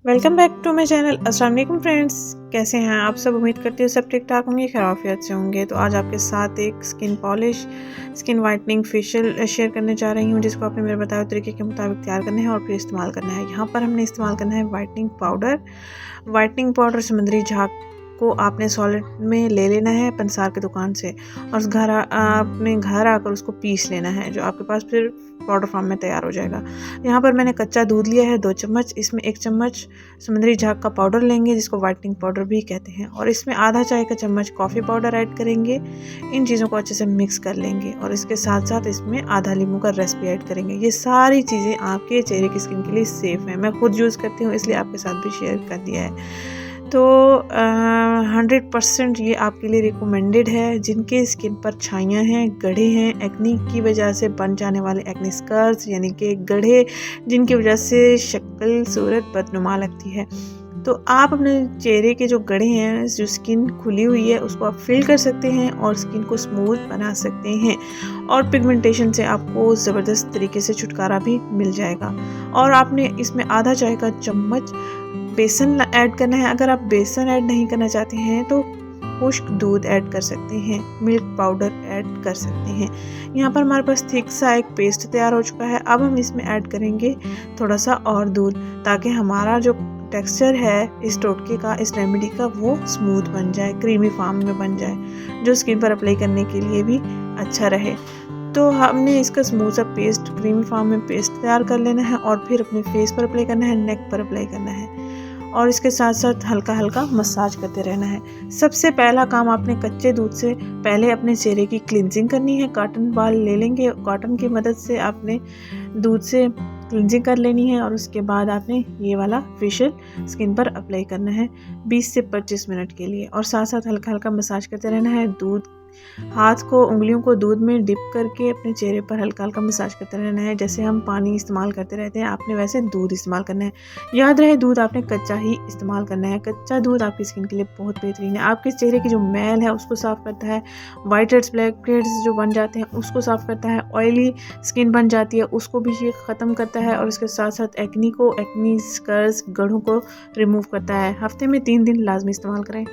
Welcome back to my channel. अस्सलाम वालेकुम friends, कैसे हैं आप सब। उम्मीद करती हूँ सब ठीक ठाक होंगे, खैरियत से होंगे। तो आज आपके साथ एक skin polish skin whitening facial share करने जा रही हूँ, जिसको आपने मेरे बताए तरीके के मुताबिक तैयार करना है और फिर इस्तेमाल करना है। यहाँ पर हमने इस्तेमाल करना है वाइटनिंग पाउडर समुद्री झाग को आपने सॉलिड में ले लेना है पंसार की दुकान से, और आपने घर आकर उसको पीस लेना है, जो आपके पास फिर पाउडर फॉर्म में तैयार हो जाएगा। यहाँ पर मैंने कच्चा दूध लिया है 2 चम्मच। इसमें 1 चम्मच समुद्री झाग का पाउडर लेंगे, जिसको वाइटनिंग पाउडर भी कहते हैं, और इसमें आधा चाय का चम्मच कॉफ़ी पाउडर ऐड करेंगे। इन चीज़ों को अच्छे से मिक्स कर लेंगे और इसके साथ साथ इसमें आधा नींबू का रस भी ऐड करेंगे। ये सारी चीज़ें आपके चेहरे की स्किन के लिए सेफ़ हैं। मैं खुद यूज़ करती हूँ, इसलिए आपके साथ भी शेयर कर दिया है। तो 100% ये आपके लिए रिकमेंडेड है। जिनके स्किन पर छाइयाँ हैं, गड्ढे हैं, एक्नी की वजह से बन जाने वाले एक्नी स्कर्स यानी कि गड्ढे, जिनकी वजह से शक्ल सूरत बदनुमा लगती है, तो आप अपने चेहरे के जो गड्ढे हैं, जो स्किन खुली हुई है, उसको आप फिल कर सकते हैं और स्किन को स्मूथ बना सकते हैं, और पिगमेंटेशन से आपको ज़बरदस्त तरीके से छुटकारा भी मिल जाएगा। और आपने इसमें आधा चाय का चम्मच बेसन ऐड करना है। अगर आप बेसन ऐड नहीं करना चाहते हैं तो खुश्क दूध ऐड कर सकते हैं, मिल्क पाउडर ऐड कर सकते हैं। यहाँ पर हमारे पास थिक सा एक पेस्ट तैयार हो चुका है। अब हम इसमें ऐड करेंगे थोड़ा सा और दूध, ताकि हमारा जो टेक्सचर है इस टोटके का, इस रेमेडी का, वो स्मूथ बन जाए, क्रीमी फॉर्म में बन जाए, जो स्किन पर अप्लाई करने के लिए भी अच्छा रहे। तो हमने इसका स्मूथ सा पेस्ट, क्रीमी फॉर्म में पेस्ट तैयार कर लेना है और फिर अपने फेस पर अप्लाई करना है, नेक पर अप्लाई करना है, और इसके साथ साथ हल्का हल्का मसाज करते रहना है। सबसे पहला काम, आपने कच्चे दूध से पहले अपने चेहरे की क्लिनजिंग करनी है। कॉटन बाल ले लेंगे, कॉटन की मदद से आपने दूध से क्लिनजिंग कर लेनी है, और उसके बाद आपने ये वाला फेशियल स्किन पर अप्लाई करना है 20 से 25 मिनट के लिए, और साथ साथ हल्का हल्का मसाज करते रहना है। हाथ को, उंगलियों को दूध में डिप करके अपने चेहरे पर हल्का हल्का मसाज करते रहना है। जैसे हम पानी इस्तेमाल करते रहते हैं, आपने वैसे दूध इस्तेमाल करना है। याद रहे, दूध आपने कच्चा ही इस्तेमाल करना है। कच्चा दूध आपकी स्किन के लिए बहुत बेहतरीन है। आपके चेहरे की जो मैल है उसको साफ़ करता है, वाइट हेड्स, ब्लैक हेड्स जो बन जाते हैं उसको साफ़ करता है, ऑयली स्किन बन जाती है उसको भी ये ख़त्म करता है, और इसके साथ साथ एक्नी स्कर्स, गढ़ों को रिमूव करता है। हफ्ते में 3 दिन लाजमी इस्तेमाल करें।